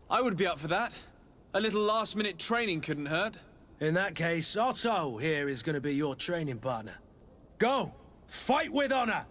I would be up for that. A little last-minute training couldn't hurt. In that case, Otto here is going to be your training partner. Go! Fight with honor!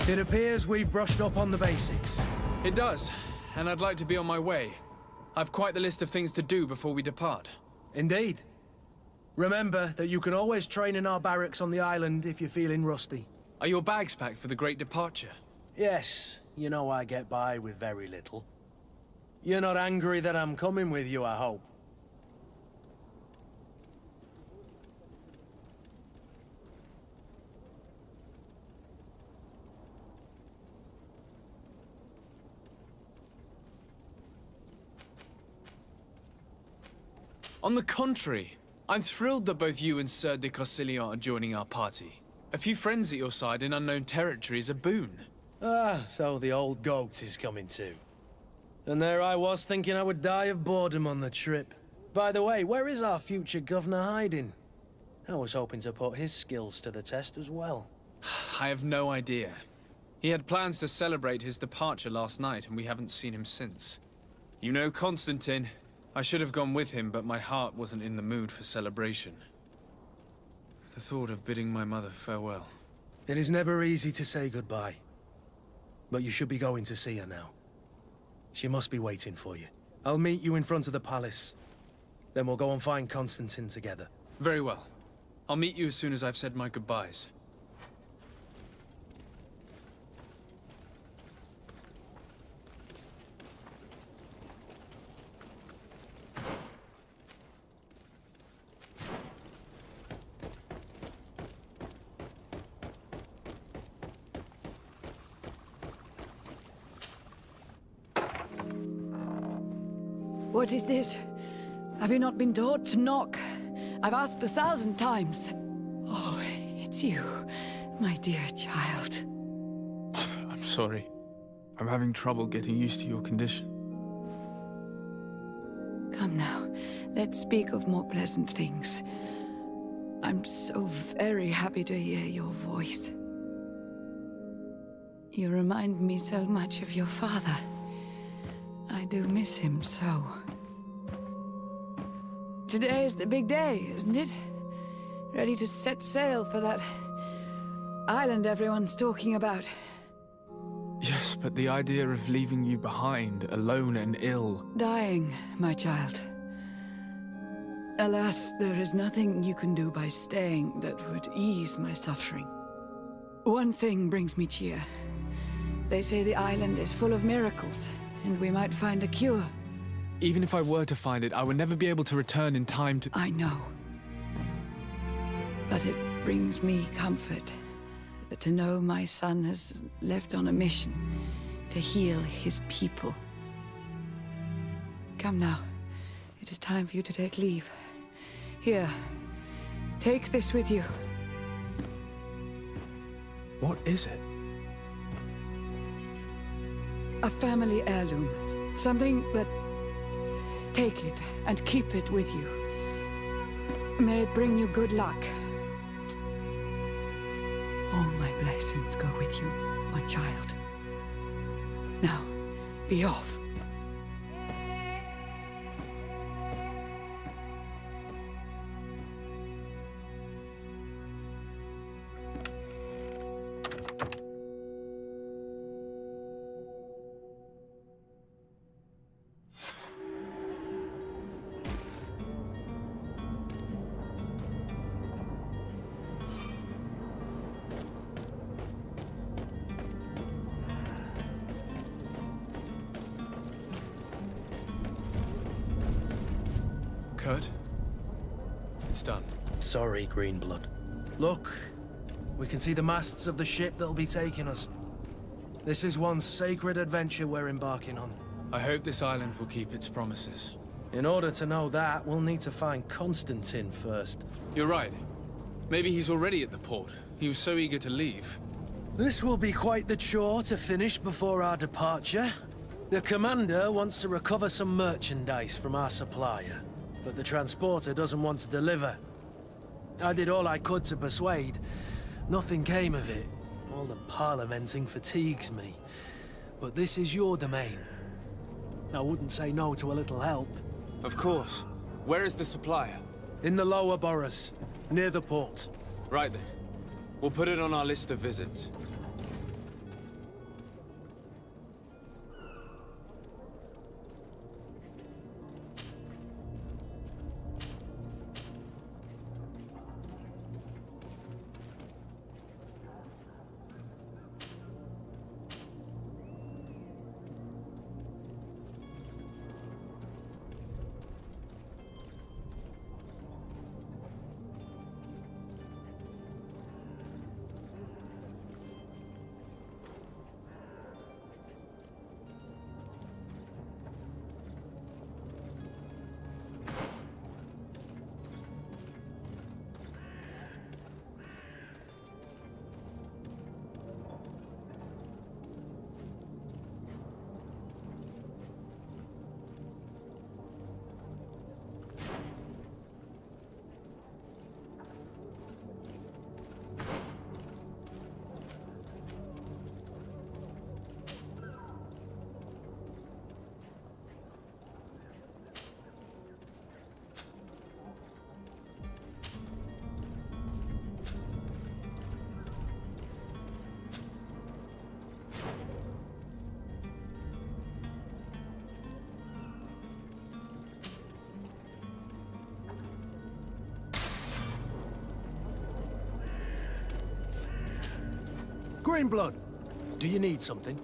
It appears we've brushed up on the basics. It does, and I'd like to be on my way. I've quite the list of things to do before we depart. Indeed. Remember that you can always train in our barracks on the island if you're feeling rusty. Are your bags packed for the great departure? Yes, you know I get by with very little. You're not angry that I'm coming with you, I hope. On the contrary, I'm thrilled that both you and Sir de Corsillon are joining our party. A few friends at your side in unknown territory is a boon. Ah, so the old goat is coming too. And there I was thinking I would die of boredom on the trip. By the way, where is our future governor hiding? I was hoping to put his skills to the test as well. I have no idea. He had plans to celebrate his departure last night, and we haven't seen him since. You know Constantine. I should have gone with him, but my heart wasn't in the mood for celebration. The thought of bidding my mother farewell. It is never easy to say goodbye. But you should be going to see her now. She must be waiting for you. I'll meet you in front of the palace. Then we'll go and find Constantine together. Very well. I'll meet you as soon as I've said my goodbyes. What is this? Have you not been taught to knock? I've asked 1,000 times. Oh, it's you, my dear child. Mother, I'm sorry. I'm having trouble getting used to your condition. Come now, let's speak of more pleasant things. I'm so very happy to hear your voice. You remind me so much of your father. I do miss him so. Today is the big day, isn't it? Ready to set sail for that island everyone's talking about. Yes, but the idea of leaving you behind, alone and ill... Dying, my child. Alas, there is nothing you can do by staying that would ease my suffering. One thing brings me cheer. They say the island is full of miracles, and we might find a cure. Even if I were to find it, I would never be able to return in time to... I know. But it brings me comfort to know my son has left on a mission to heal his people. Come now. It is time for you to take leave. Here, take this with you. What is it? A family heirloom. Something that... Take it and keep it with you. May it bring you good luck. All my blessings go with you, my child. Now, be off. Kurt? It's done. Sorry, Greenblood. Look, we can see the masts of the ship that'll be taking us. This is one sacred adventure we're embarking on. I hope this island will keep its promises. In order to know that, we'll need to find Constantine first. You're right. Maybe he's already at the port. He was so eager to leave. This will be quite the chore to finish before our departure. The commander wants to recover some merchandise from our supplier, but the transporter doesn't want to deliver. I did all I could to persuade. Nothing came of it. All the parliamenting fatigues me. But this is your domain. I wouldn't say no to a little help. Of course. Where is the supplier? In the lower boroughs, near the port. Right then. We'll put it on our list of visits. Greenblood, do you need something?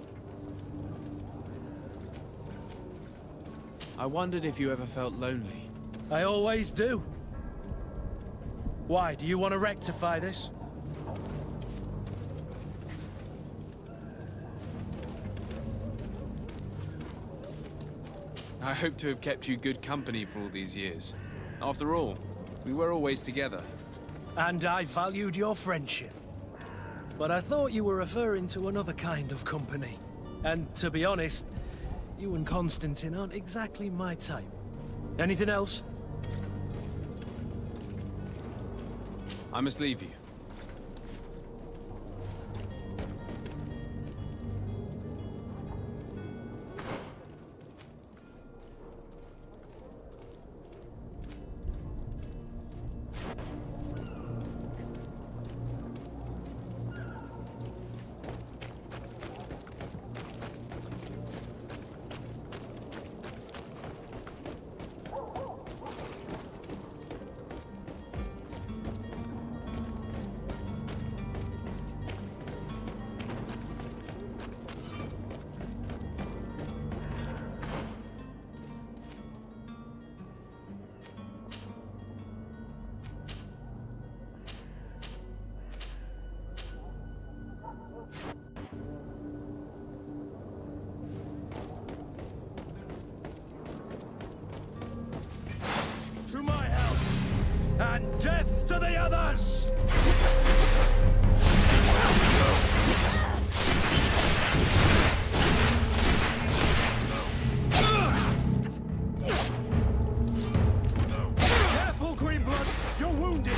I wondered if you ever felt lonely. I always do. Why, do you want to rectify this? I hope to have kept you good company for all these years. After all, we were always together. And I valued your friendship. But I thought you were referring to another kind of company. And to be honest, you and Constantine aren't exactly my type. Anything else? I must leave you. To my help! And death to the others! Careful, Greenblood! You're wounded!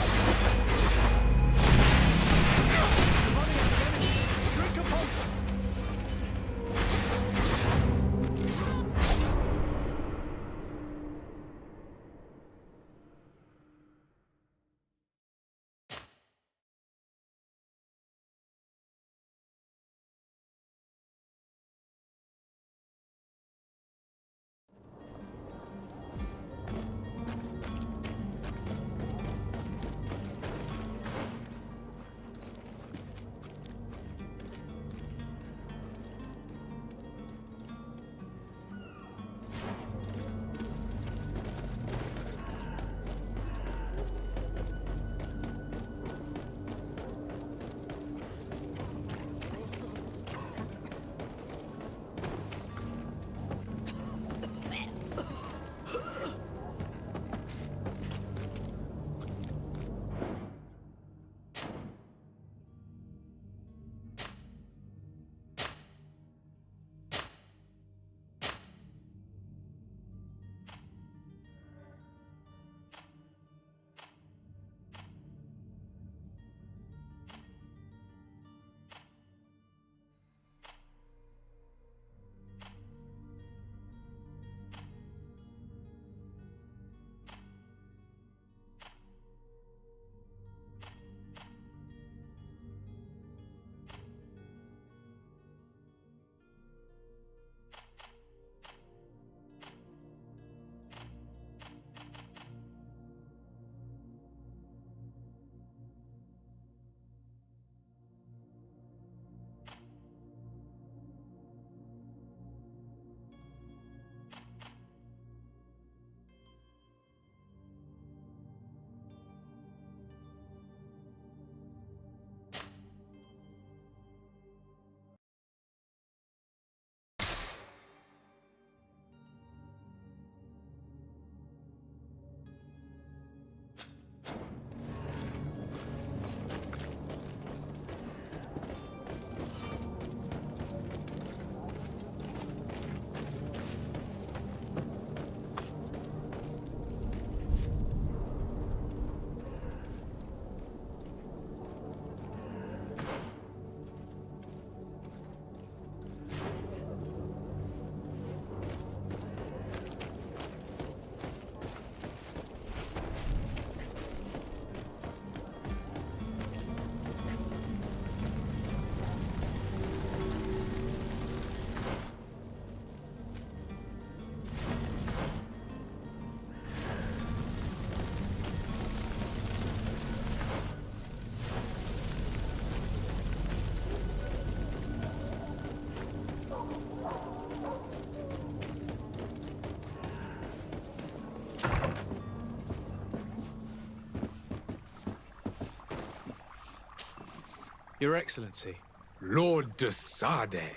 Your Excellency. Lord de Sade,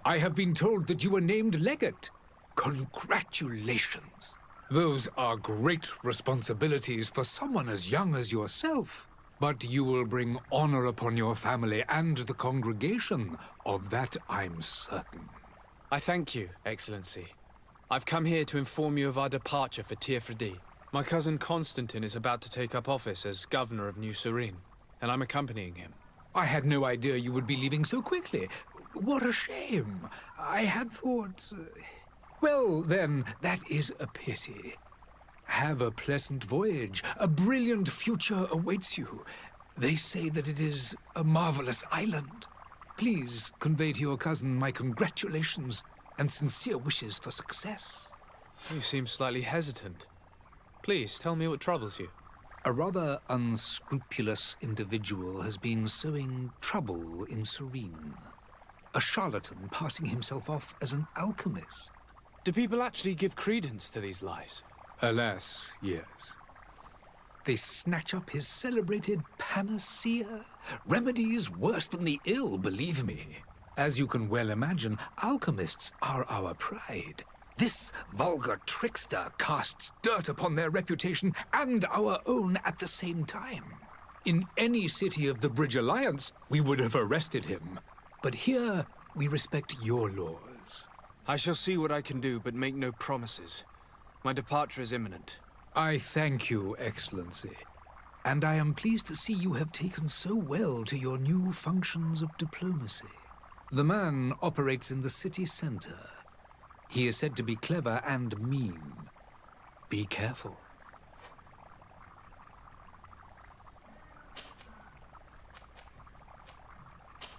I have been told that you were named legate. Congratulations. Those are great responsibilities for someone as young as yourself. But you will bring honor upon your family and the congregation. Of that I'm certain. I thank you, Excellency. I've come here to inform you of our departure for Tirfredi. My cousin Constantine is about to take up office as governor of New Serene, and I'm accompanying him. I had no idea you would be leaving so quickly. What a shame. I had thought... Well, then, that is a pity. Have a pleasant voyage. A brilliant future awaits you. They say that it is a marvelous island. Please convey to your cousin my congratulations and sincere wishes for success. You seem slightly hesitant. Please, tell me what troubles you. A rather unscrupulous individual has been sowing trouble in Serene. A charlatan passing himself off as an alchemist. Do people actually give credence to these lies? Alas, yes. They snatch up his celebrated panacea. Remedies worse than the ill, believe me. As you can well imagine, alchemists are our pride. This vulgar trickster casts dirt upon their reputation and our own at the same time. In any city of the Bridge Alliance, we would have arrested him. But here, we respect your laws. I shall see what I can do, but make no promises. My departure is imminent. I thank you, Excellency. And I am pleased to see you have taken so well to your new functions of diplomacy. The man operates in the city center. He is said to be clever and mean. Be careful.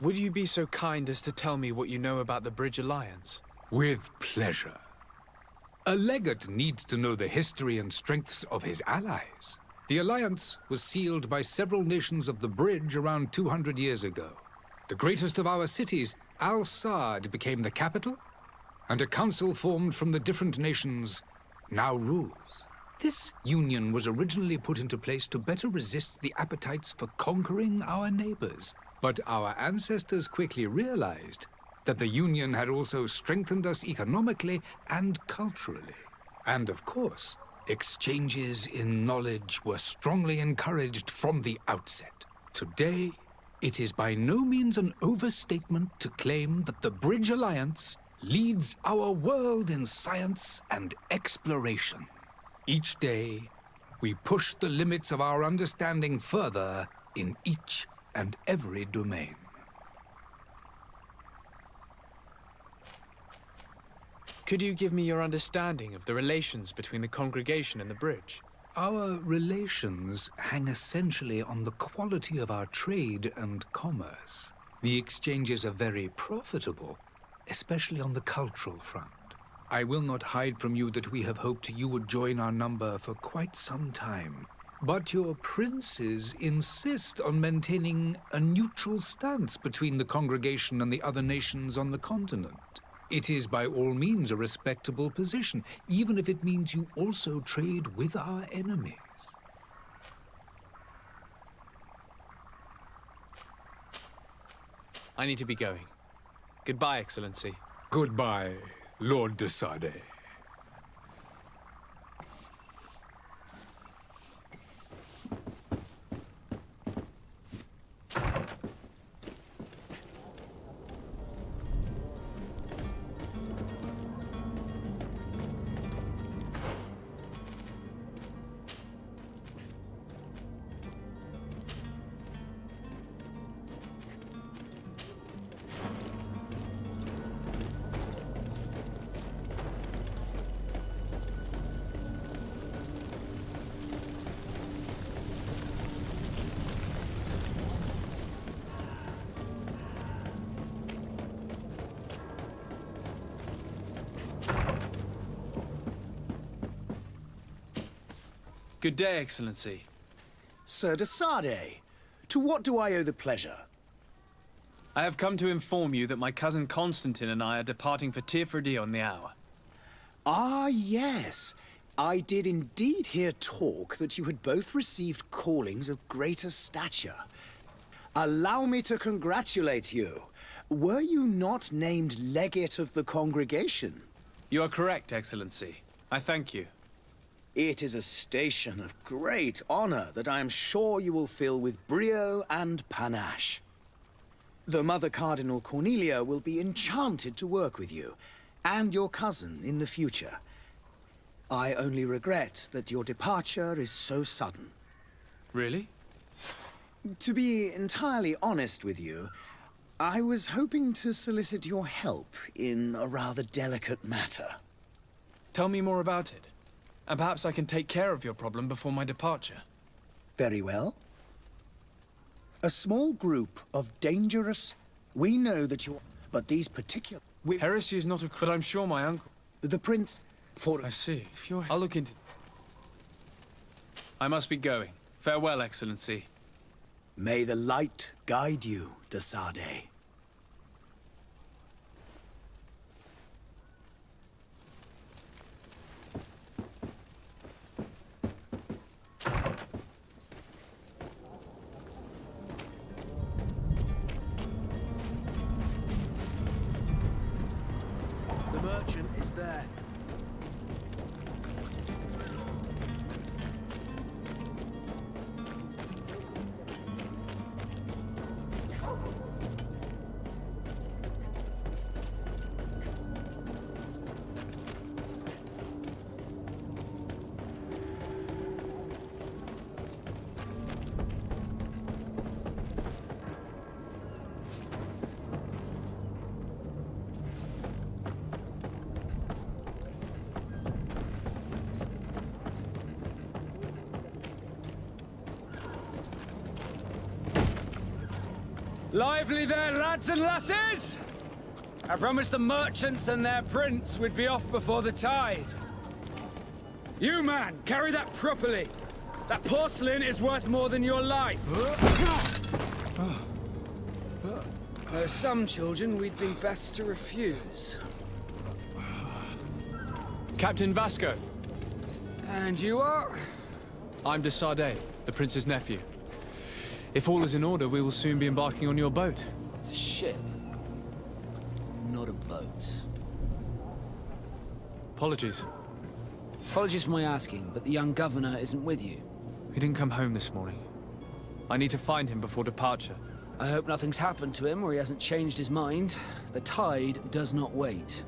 Would you be so kind as to tell me what you know about the Bridge Alliance? With pleasure. A legate needs to know the history and strengths of his allies. The alliance was sealed by several nations of the Bridge around 200 years ago. The greatest of our cities, Al-Saad, became the capital, and a council formed from the different nations now rules. This union was originally put into place to better resist the appetites for conquering our neighbors. But our ancestors quickly realized that the union had also strengthened us economically and culturally. And of course, exchanges in knowledge were strongly encouraged from the outset. Today, it is by no means an overstatement to claim that the Bridge Alliance leads our world in science and exploration. Each day, we push the limits of our understanding further in each and every domain. Could you give me your understanding of the relations between the congregation and the Bridge? Our relations hang essentially on the quality of our trade and commerce. The exchanges are very profitable, especially on the cultural front. I will not hide from you that we have hoped you would join our number for quite some time. But your princes insist on maintaining a neutral stance between the congregation and the other nations on the continent. It is by all means a respectable position, even if it means you also trade with our enemies. I need to be going. Goodbye, Excellency. Goodbye, Lord de Sade. Good day, Excellency. Sir de Sade, to what do I owe the pleasure? I have come to inform you that my cousin Constantine and I are departing for Tirfredi on the hour. Ah, yes. I did indeed hear talk that you had both received callings of greater stature. Allow me to congratulate you. Were you not named legate of the congregation? You are correct, Excellency. I thank you. It is a station of great honor that I am sure you will fill with brio and panache. The Mother Cardinal Cornelia will be enchanted to work with you, and your cousin in the future. I only regret that your departure is so sudden. Really? To be entirely honest with you, I was hoping to solicit your help in a rather delicate matter. Tell me more about it. And perhaps I can take care of your problem before my departure. Very well. A small group of dangerous... We know that you... But these particular... Heresy is not a... But I'm sure my uncle... The prince... I see. If you're... I'll look into... I must be going. Farewell, Excellency. May the light guide you, de Sade. The merchant is there. Lively there, lads and lasses! I promised the merchants and their prince we'd be off before the tide. You, man, carry that properly. That porcelain is worth more than your life. There are some children we'd been best to refuse. Captain Vasco. And you are? I'm de Sade, the prince's nephew. If all is in order, we will soon be embarking on your boat. It's a ship, not a boat. Apologies. Apologies for my asking, but the young governor isn't with you. He didn't come home this morning. I need to find him before departure. I hope nothing's happened to him or he hasn't changed his mind. The tide does not wait.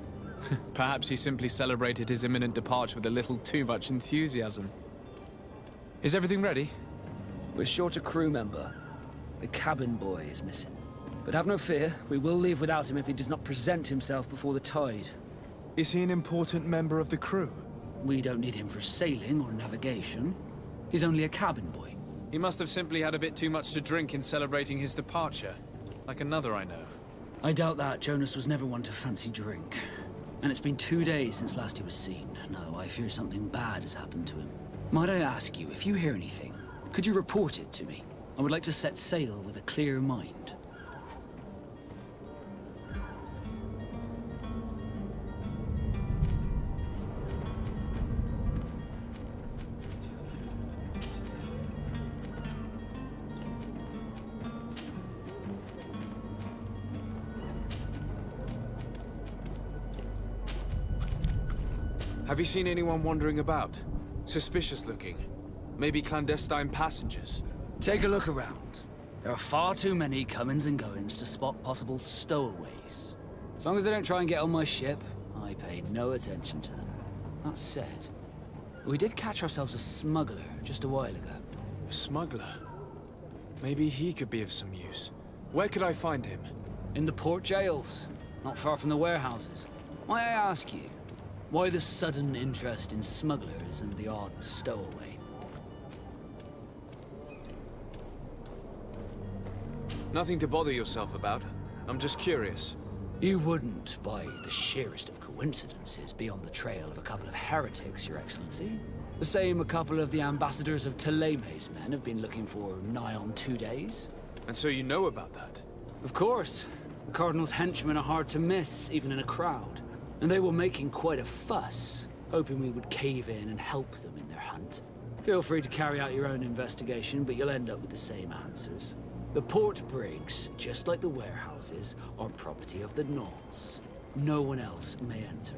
Perhaps he simply celebrated his imminent departure with a little too much enthusiasm. Is everything ready? We're short a crew member. The cabin boy is missing. But have no fear, we will leave without him if he does not present himself before the tide. Is he an important member of the crew? We don't need him for sailing or navigation. He's only a cabin boy. He must have simply had a bit too much to drink in celebrating his departure. Like another I know. I doubt that. Jonas was never one to fancy drink. And it's been 2 days since last he was seen. No, I fear something bad has happened to him. Might I ask you, if you hear anything, could you report it to me? I would like to set sail with a clear mind. Have you seen anyone wandering about? Suspicious looking. Maybe clandestine passengers? Take a look around. There are far too many comings and goings to spot possible stowaways. As long as they don't try and get on my ship, I pay no attention to them. That said, we did catch ourselves a smuggler just a while ago. A smuggler? Maybe he could be of some use. Where could I find him? In the port jails, not far from the warehouses. Might I ask you, why the sudden interest in smugglers and the odd stowaway? Nothing to bother yourself about. I'm just curious. You wouldn't, by the sheerest of coincidences, be on the trail of a couple of heretics, Your Excellency. The same a couple of the ambassadors of Ptolemy's men have been looking for nigh on 2 days. And so you know about that? Of course. The Cardinal's henchmen are hard to miss, even in a crowd. And they were making quite a fuss, hoping we would cave in and help them in their hunt. Feel free to carry out your own investigation, but you'll end up with the same answers. The port brigs, just like the warehouses, are property of the Nauts. No one else may enter.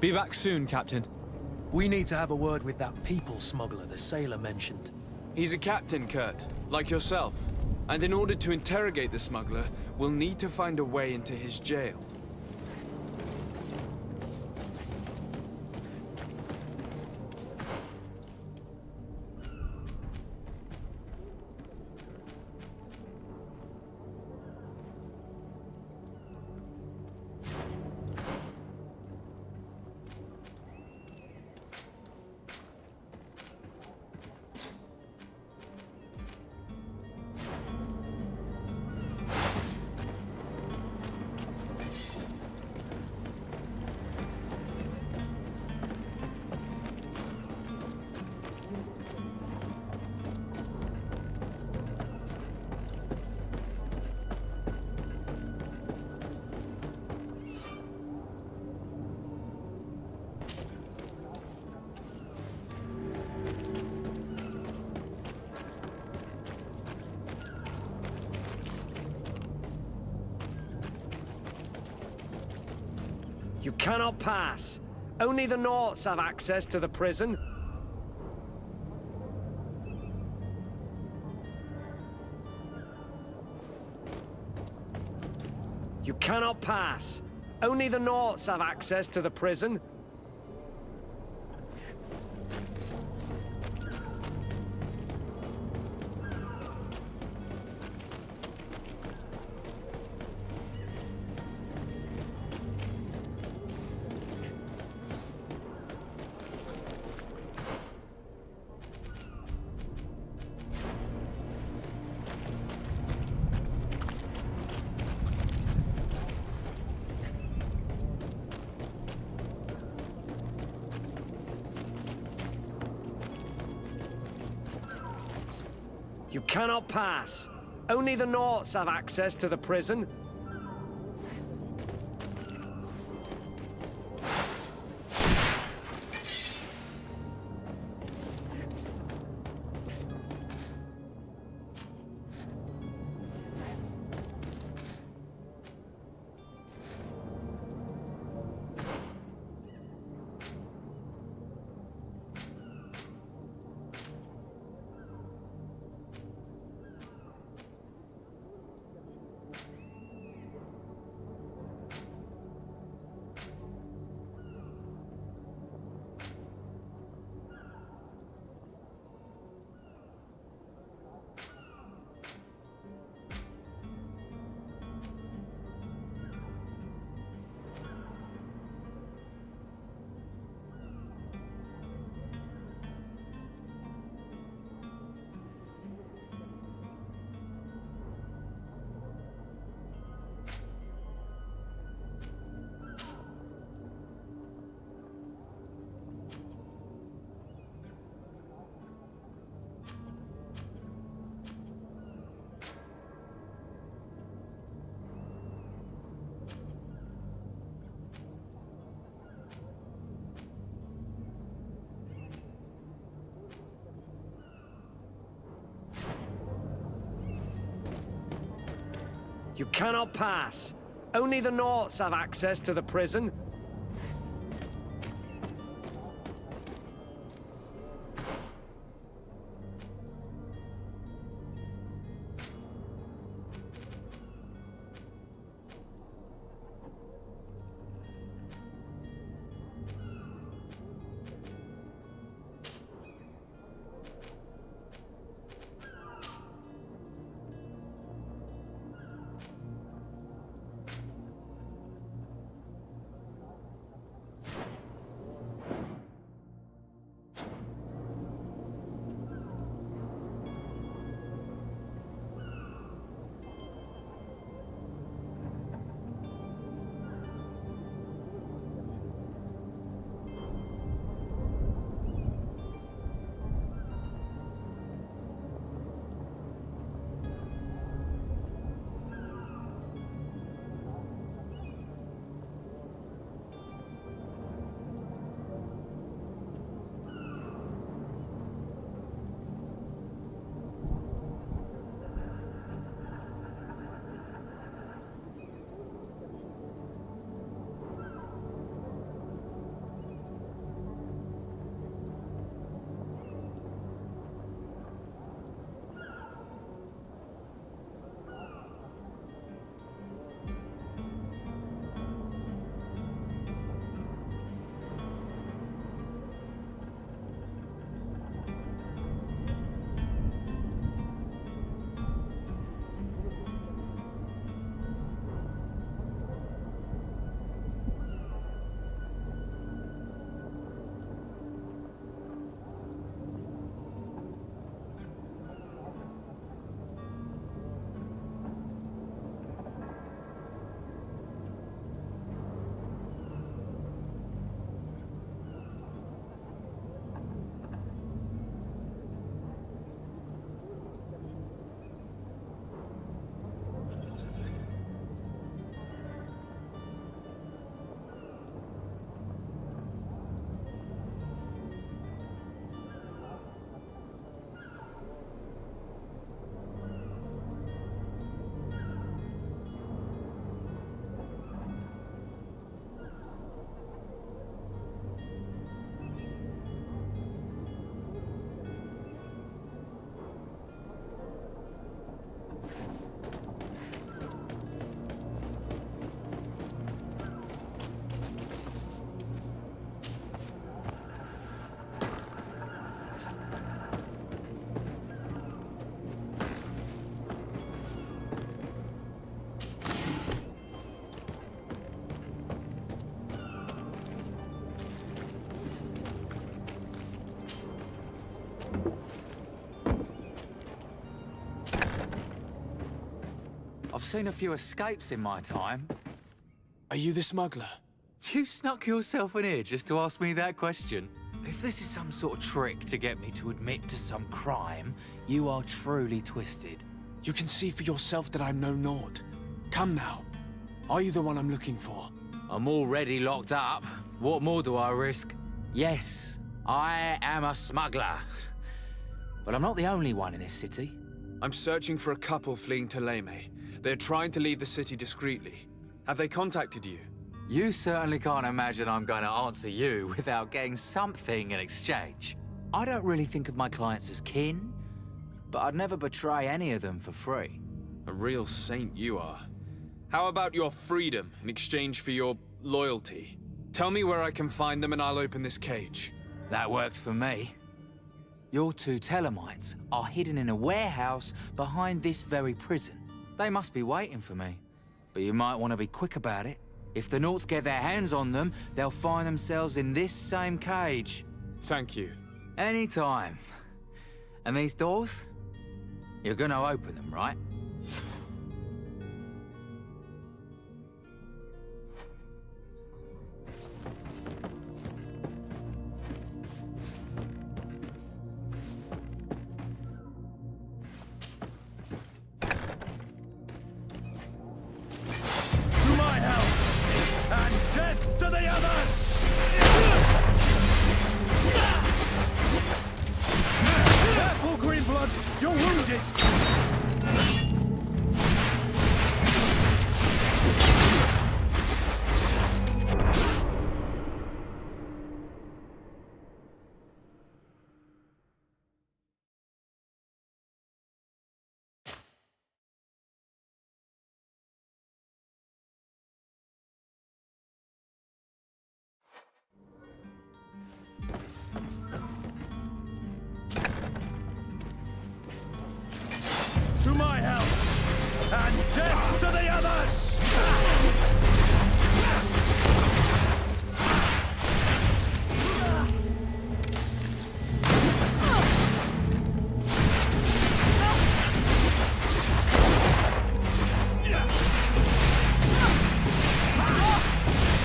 Be back soon, Captain. We need to have a word with that people smuggler the sailor mentioned. He's a captain, Kurt, like yourself. And in order to interrogate the smuggler, we'll need to find a way into his jail. You cannot pass. Only the Nauts have access to the prison. You cannot pass. Only the Nauts have access to the prison. You cannot pass. Only the Nauts have access to the prison. You cannot pass. Only the Nauts have access to the prison. I've seen a few escapes in my time. Are you the smuggler? You snuck yourself in here just to ask me that question? If this is some sort of trick to get me to admit to some crime, you are truly twisted. You can see for yourself that I'm no Nord. Come now. Are you the one I'm looking for? I'm already locked up. What more do I risk? Yes, I am a smuggler. But I'm not the only one in this city. I'm searching for a couple fleeing to Leme. They're trying to leave the city discreetly. Have they contacted you? You certainly can't imagine I'm going to answer you without getting something in exchange. I don't really think of my clients as kin, but I'd never betray any of them for free. A real saint you are. How about your freedom in exchange for your loyalty? Tell me where I can find them and I'll open this cage. That works for me. Your two Telemites are hidden in a warehouse behind this very prison. They must be waiting for me. But you might want to be quick about it. If the Nauts get their hands on them, they'll find themselves in this same cage. Thank you. Anytime. And these doors? You're gonna open them, right? Death to the others! Careful, Greenblood! You're wounded! To my help! And death to the others!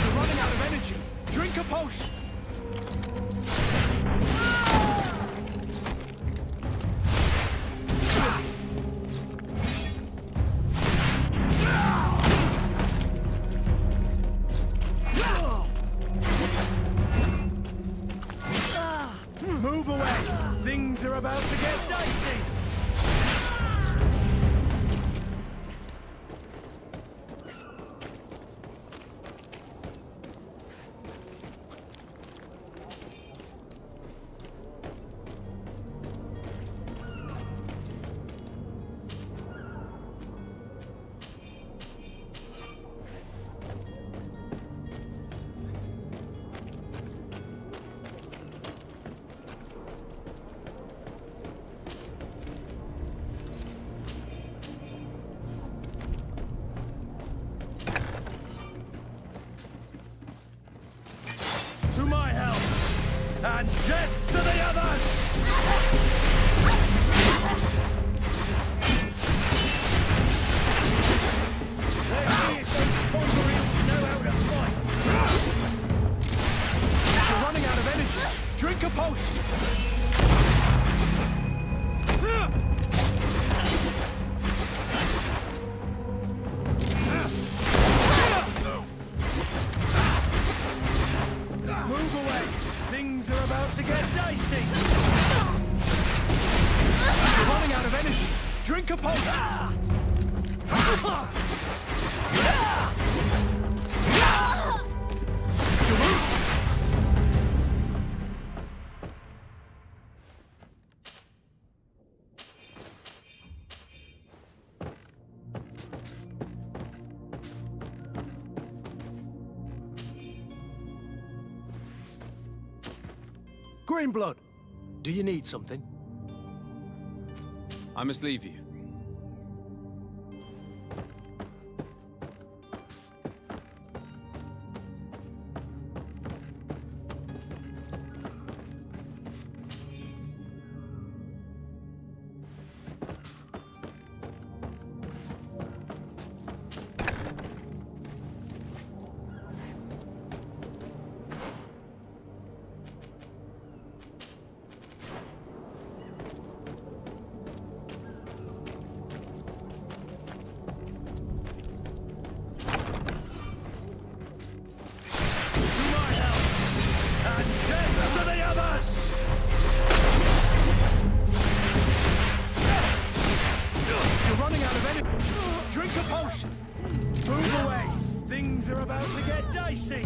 You're running out of energy. Drink a potion. Move away! Things are about to get dicey! To my help! And death to the others! Let's see if those conquerors know how to fight! You're running out of energy! Drink a potion! Move away! Things are about to get dicey! You're running out of energy! Drink a potion! Greenblood, do you need something? I must leave you. Things are about to get dicey.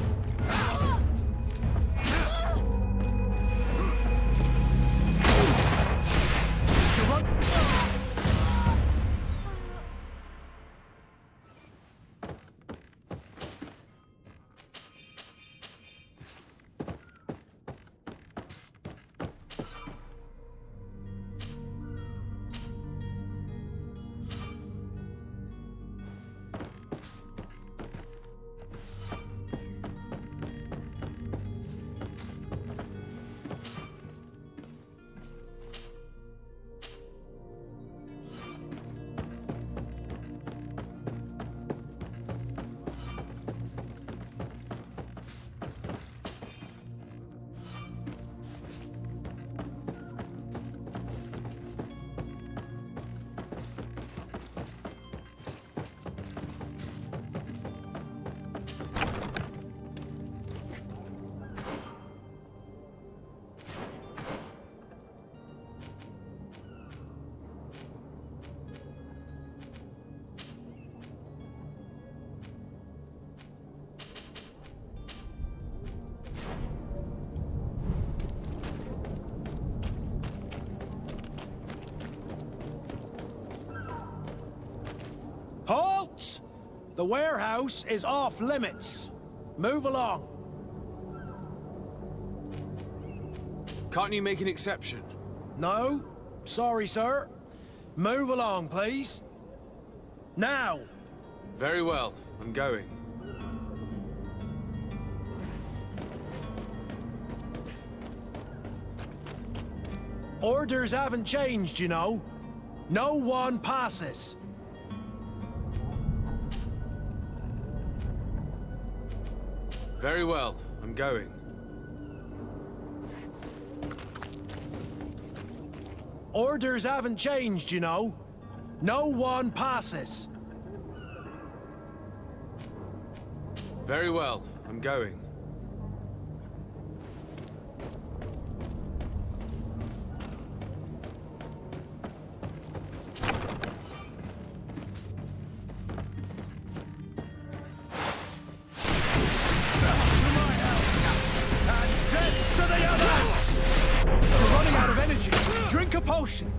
Halt! The warehouse is off limits. Move along. Can't you make an exception? No? Sorry, sir. Move along, please. Now! Very well, I'm going. Orders haven't changed, you know. No one passes. Very well, I'm going. Orders haven't changed, you know. No one passes. Very well, I'm going. Drink a potion!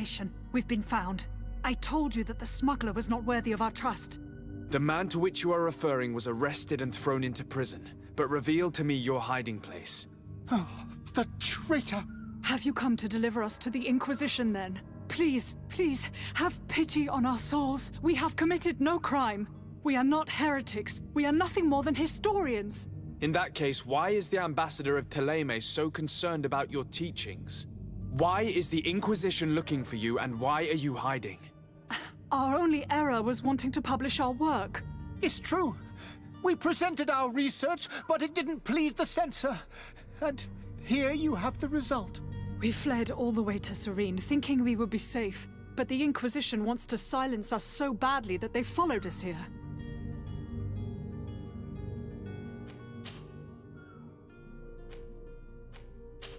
explanation. We've been found. I told you that the smuggler was not worthy of our trust. The man to which you are referring was arrested and thrown into prison, but revealed to me your hiding place. Oh, the traitor! Have you come to deliver us to the Inquisition, then? Please, please, have pity on our souls. We have committed no crime. We are not heretics. We are nothing more than historians. In that case, why is the ambassador of Thélème so concerned about your teachings? Why is the Inquisition looking for you, and why are you hiding? Our only error was wanting to publish our work. It's true. We presented our research, but it didn't please the censor. And here you have the result. We fled all the way to Serene, thinking we would be safe. But the Inquisition wants to silence us so badly that they followed us here.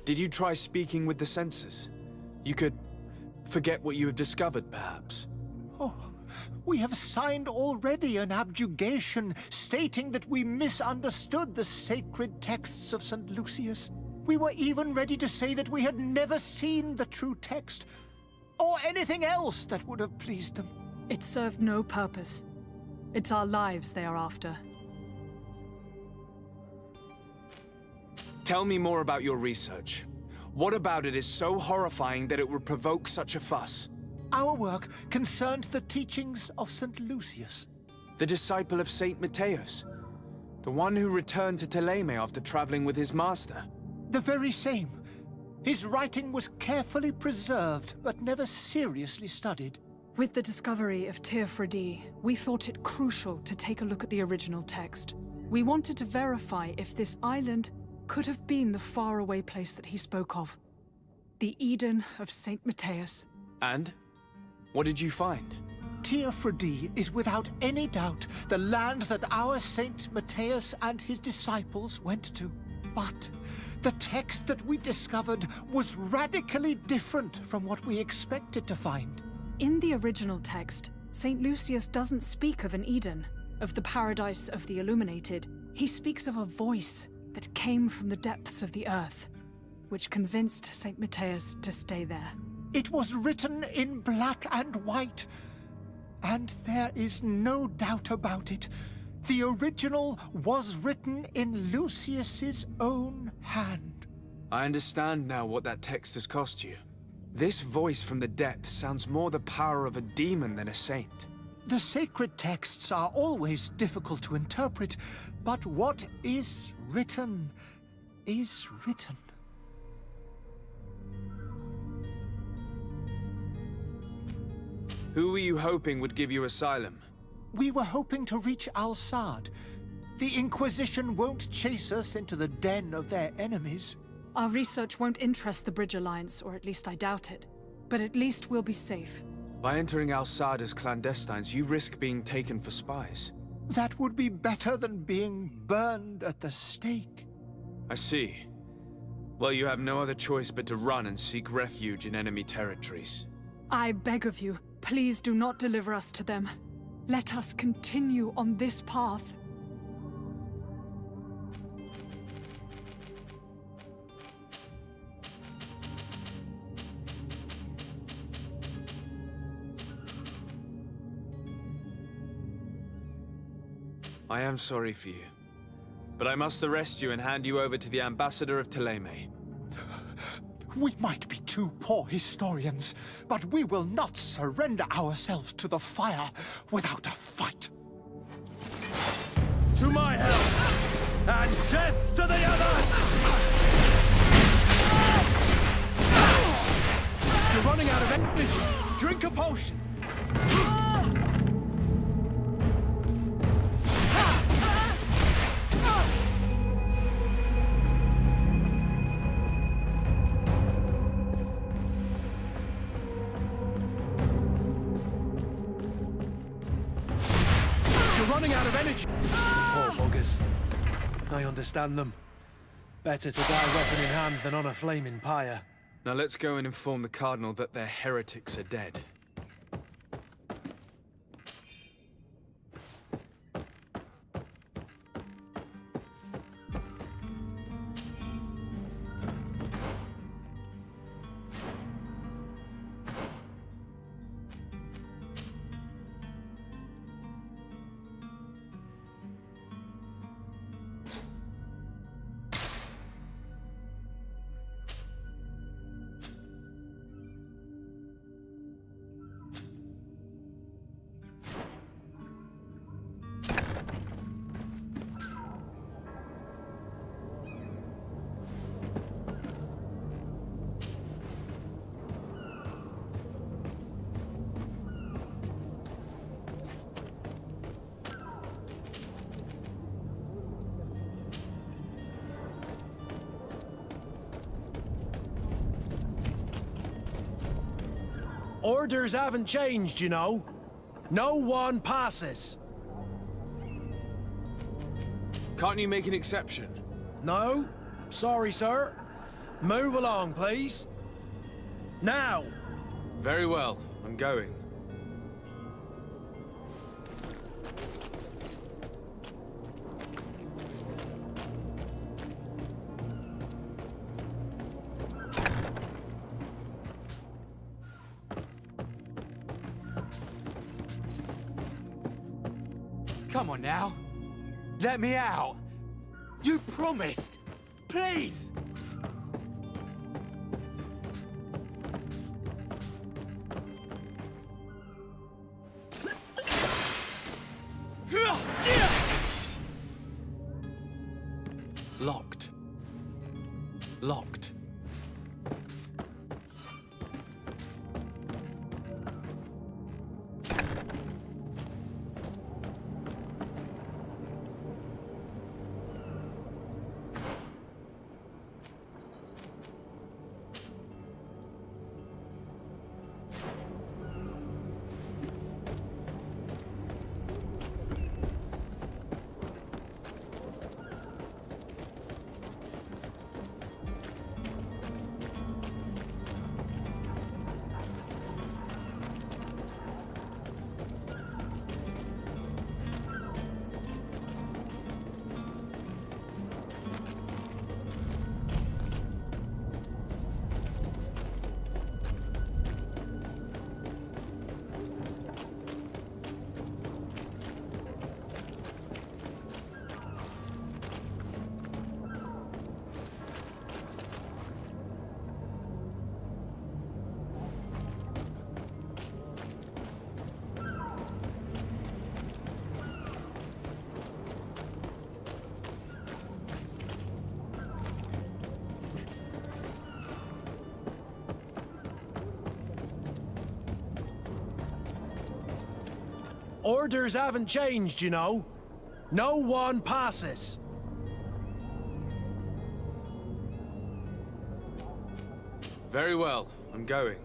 Did you try speaking with the censors? You could forget what you have discovered, perhaps. Oh, we have signed already an abjugation stating that we misunderstood the sacred texts of St. Lucius. We were even ready to say that we had never seen the true text, or anything else that would have pleased them. It served no purpose. It's our lives they are after. Tell me more about your research. What about it is so horrifying that it would provoke such a fuss? Our work concerned the teachings of St. Lucius. The disciple of Saint Matthias? The one who returned to Thélème after traveling with his master? The very same. His writing was carefully preserved, but never seriously studied. With the discovery of Teofredi, we thought it crucial to take a look at the original text. We wanted to verify if this island could have been the faraway place that he spoke of. The Eden of Saint Matthias. And? What did you find? Teofredi is without any doubt the land that our Saint Matthias and his disciples went to. But the text that we discovered was radically different from what we expected to find. In the original text, Saint Lucius doesn't speak of an Eden, of the paradise of the illuminated. He speaks of a voice that came from the depths of the earth, which convinced Saint Matthias to stay there. It was written in black and white, and there is no doubt about it. The original was written in Lucius's own hand. I understand now what that text has cost you. This voice from the depths sounds more the power of a demon than a saint. The sacred texts are always difficult to interpret, but what is written is written. Who were you hoping would give you asylum? We were hoping to reach Al-Sad. The Inquisition won't chase us into the den of their enemies. Our research won't interest the Bridge Alliance, or at least I doubt it. But at least we'll be safe. By entering Al-Sad as clandestines, you risk being taken for spies. That would be better than being burned at the stake. I see. Well, you have no other choice but to run and seek refuge in enemy territories. I beg of you, please do not deliver us to them. Let us continue on this path. I am sorry for you, but I must arrest you and hand you over to the ambassador of Thélème. We might be two poor historians, but we will not surrender ourselves to the fire without a fight. To my help, and death to the others! You're running out of energy. Drink a potion. Running out of energy. Poor buggers. I understand them. Better to die weapon in hand than on a flaming pyre. Now let's go and inform the Cardinal that their heretics are dead. Orders haven't changed, you know. No one passes. Can't you make an exception? No? Sorry, sir. Move along, please. Now! Very well, I'm going. Come on now. Let me out. You promised. Please. Locked. Locked. Orders haven't changed, you know. No one passes. Very well, I'm going.